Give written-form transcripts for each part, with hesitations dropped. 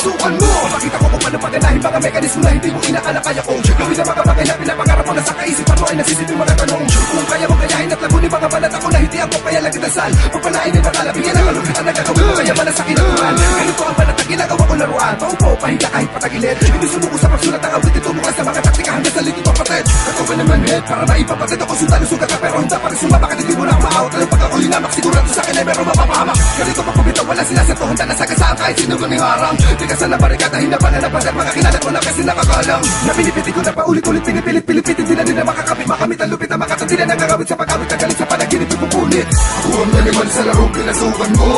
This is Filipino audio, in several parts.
pinasukan mo. Pakita ko kung paano paganahin mga mekanismo na hindi mo inakala kaya ko. Gawin ang mga bagay na pinapangarap mo na sa kaisipan mo ay nasisipin mga tanong. Kung kaya mo gayahin at lagunin mga balat ako na hindi ako kaya lagi dasal. Pagpalain ay matalabigyan ang kalupitan na gagawin mo kaya malas sa kinaturan. Ganito ang balat na ginagawa ko laruan. Paupo, pahinga kahit patagilid. Hindi sumuko sa pagsulat ang awit. Ito bukas sa mga taktika hanggang sa likod papatid. Katawan naman head para maipapatid ako sundalo sugat ka pero handa pa rin sumama. Bakit hindi mo na umaawat? Alam pag ako'y namak sigurado sa akin ay meron mapapahamak. Ganito pa pumitaw wala sila sa to. Handa na sagasaan kahit sino ko ning harang. Tigasan na barikada hinapan na napagat mga kinalat mo na kasi nakakalang. Na pinipiti ko na paulit-ulit pinipilit-pilipitin di na din na makakapit makamit ang lupit na makatandi na nangagawit sa pagkawit na galit sa panaginip ipupunit. Ako ang naliman sa larong pinasukan mo.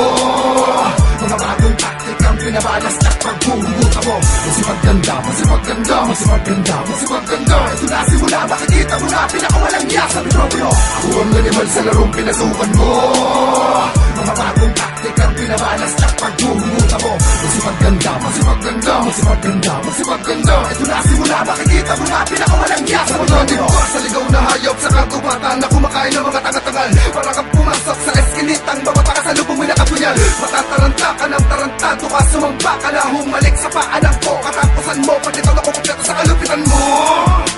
Mga bagong taktik ang pinabalas at pagbubuta mo. Masipagganda, masipagganda, masipagganda, masipagganda. Ito na simula, makikita mo na pinakawalang niya sa mikrobyo. Ako ang naliman sa larong pinasukan mo. Mga bagong taktik ang pinabalas at pagbubuta mo. Masipagganda, masipagganda, masipagganda, masipagganda. Ito na simula, makikita mo na pinakawalang niya sa mikrobyo. Sa ligaw na hayop sa kagubatan na kumakain ng mga tangatangal. Para kang pumasok sa eskinitang bawat pakasalubong may nakapunyal. Matataranta ka ng tarantado ka, sumamba ka na humalik sa paanan ko. Katapusan mo, patitaw na kumpleto sa kalupitan mo.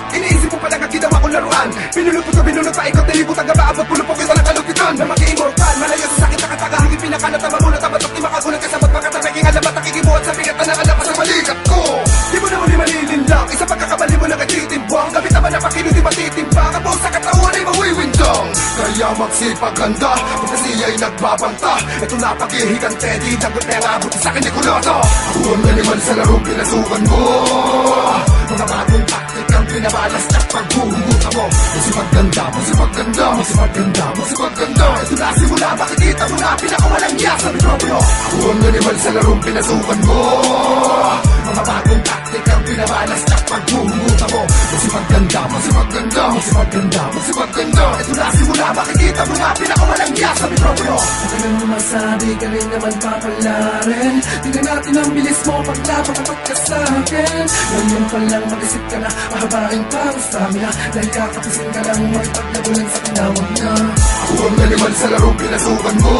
Iniisip mo pala ang ginawa ko laruan. Pinulupot ko, binunod pa ikot, nilibot ang gabaabot, pulupok ito ng kalupitan. Na mag-iimmortal, malayo sa sakit na kataga. Hanggang pinakanat ang mamulat, ang batok di makagulat. Kasabat makatapaging alamat, nakikibuhat sa bigat na nakalapas sa balikat ko. Di mo na muli malilinlang, isa pagkakamali mo na katitimbang. Gamit naman na pakilo, di matitimbang. Ang buong sa katawan ay mawiwindang. Kaya magsipaganda, kung kasi ay nagbabanta. Ito na paghihigante, di dagot na yung abot sa akin ni Kulata. Ako ang naliman sa larong pinasukan mo. Mga bagong taktik ang pinabalas at pagbubuta mo. Masipagganda, masipagganda, masipagganda, masipagganda. Ito na simula, makikita mo na pinakawalang niya sa mikrobyo. Ako ang naliman sa larong pinasukan mo. Mga bagong taktik ang pinabalas at pagbubuta mo. Masipagganda, masipagganda, masipagganda, masipagganda. Ito na simula, makikita mo na pinakawalang niya sa mikrobyo. Matagal mo masabi ka rin naman papalarin. Tingnan natin ang bilis mo paglapat ka sa akin. Ngayon pa lang mag-isip ka na mahabain pa ang stamina. Dahil kakapisin ka lang magpaglabulan sa tinawag na. Ako ang naliman sa larong pinasukan mo.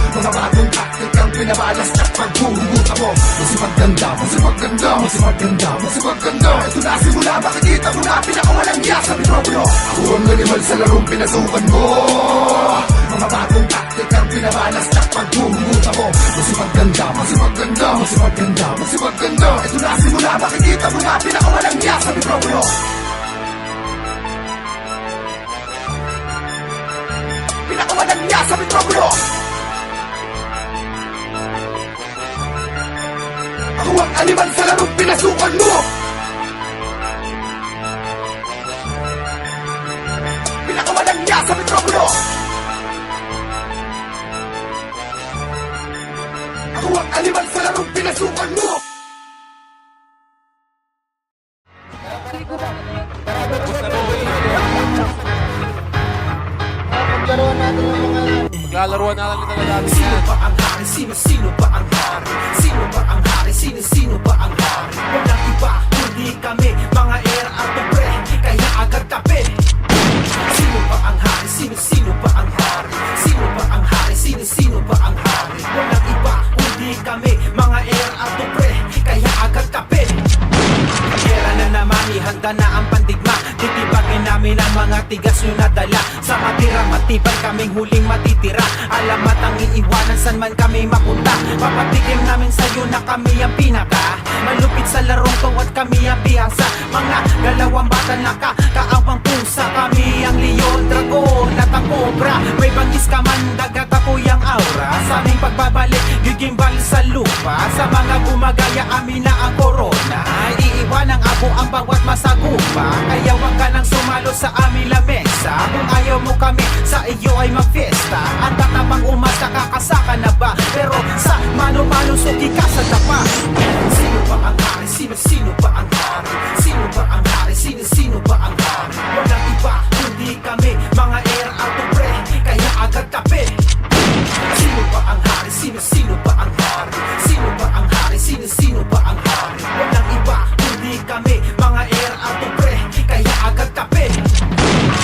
Mga bagong taktik ang pinabalas at pagbubuta mo. Masipagganda, masipagganda, masipagganda, masipagganda. Ito na simula, makikita mo na pinakawalang niya sa mikrobyo. Ako ang naliman sa larong pinasukan mo. Mga bagong taktik ang pinabalas at pagbubuta mo. Masipagganda, masipagganda, masipagganda, masipagganda. Ito na simula, makikita mo na pinakawalang niya sa mikrobyo. Pinakawalang niya sa mikrobyo. Ako ang animal sa larong pinasukan mo. Pinakawalang niya sa mikrobyo. Ako ang animal sa larong pinasukan mo. Maglalaruan natin talaga natin Sino yan. ba ang hari? Sino ba ang hari? Sino ba ang hari? Sino ba ang hari? Walang iba, kundi kami, mga era at pre, kaya agad kape. Sino ba ang hari? Sino ba ang hari? Sino ba ang hari? Sino ba ang hari? Walang iba, kundi kami, mga era at pre, kaya agad kape. Era na naman, ihanda na ang pandigma. Titibagin namin ang mga tigas nyo na dala. Sa matira, matibay kaming huling matitira. Alamat ang iiwanan, san man kami mapunta. Papatikim namin sa'yo na kami ang pinaka malupit sa larong to at kami ang bihasa. Mga galawang bata na kaawang pusa. Kami ang leon, dragon at ang cobra. May bangis ka man, dagat ako'y ang aura. Sa aming pagbabalik, gigimbal sa lupa. Sa mga gumagaya, amin na ang corona. Iiwan ang abo ang bawat masagupa. Kaya wag ka nang sumalo sa aming lamesa. Kung ayaw mo kami, sa iyo ay mag-fiesta. Ang tatapang umasa, kakasaka na ba? Pero sa mano-mano, suki ka sa tapa. Sino ba ang hari? Sino ba ang hari? Sino ba ang hari? Sino ba ang hari? Walang iba, kundi kami, mga era at pre, kaya agad kape. Sino ba ang hari? Sino ba ang hari? Sino ba ang hari? Sino ba ang hari? Walang iba, kundi kami, mga era at pre, kaya agad kape.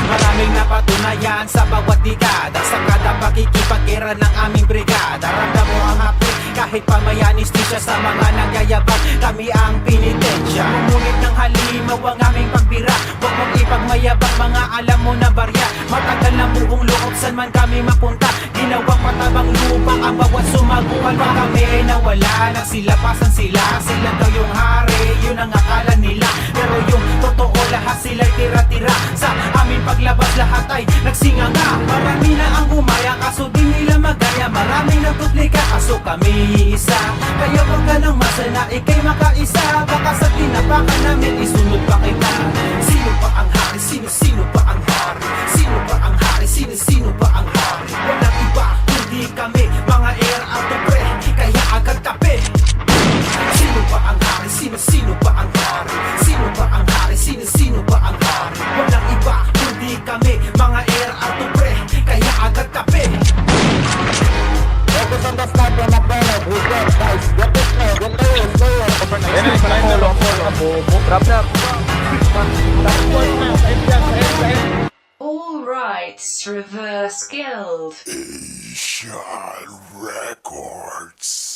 Maraming napatunayan sa bawat dekada. Sa kada pakikipag-era ng aming brigada. Ramdam mo ang happy kahit Kahit pamayanis di siya sa mga nagyayabang, kami ang pinitensya. Ngunit ng halimaw ang aming pagbira, huwag mong ipagmayabang mga alam mo na barya. Matagal na buong loob, saan man kami mapunta, ginawang matabang lupa ang bawat sumaguan. Pag kami ay nawala, nagsilapasan sila. Sila daw yung hari, yun ang akala nila. Pero yung totoo, lahat sila'y tira-tira. Sa aming paglabas, lahat ay nagsinganga. Marami na ang gumaya, kaso di nila magaya. Marami na duplika, kaso kami isa. Kaya wag ka nang masana, ikay makaisa. Baka sa tinapakan namin, isunod pa kita. Sino pa ang hari? Sino pa ang hari? Sino pa ang hari? Sino pa ang hari? Walang iba, kundi kami, mga air at pre, kaya agad kape. Sino pa ang hari? Sino pa ang hari? Sino pa ang hari? Sino pa ang hari? Walang iba, kundi kami, mga air at pre, kaya agad kape. Focus on the start when McDonald, who's dead, guys. Get this now, get lower. All rights reverse guild. Shot Records.